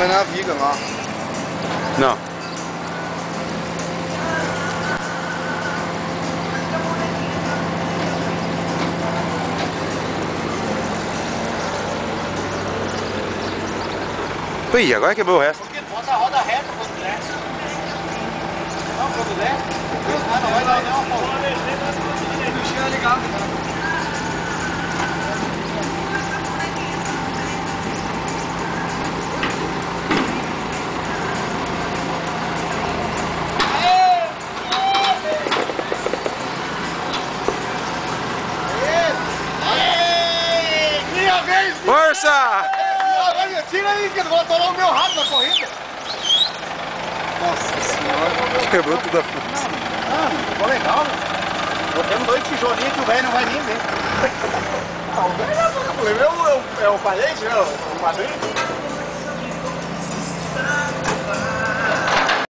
vai na viga lá. Não. Ih, agora quebrou o resto. Bota a roda reta quando desce. Não, quando desce. Não vai dar não, pô. O bichinho é ligado, né? Força! Tira aí, que eu vou atorar o meu rabo na corrida. Nossa senhora. Quebrou tudo a força. Ficou legal, né? Botamos 2 tijolinhos que o velho não vai nem ver. O velho é o parede, né? O padrinho.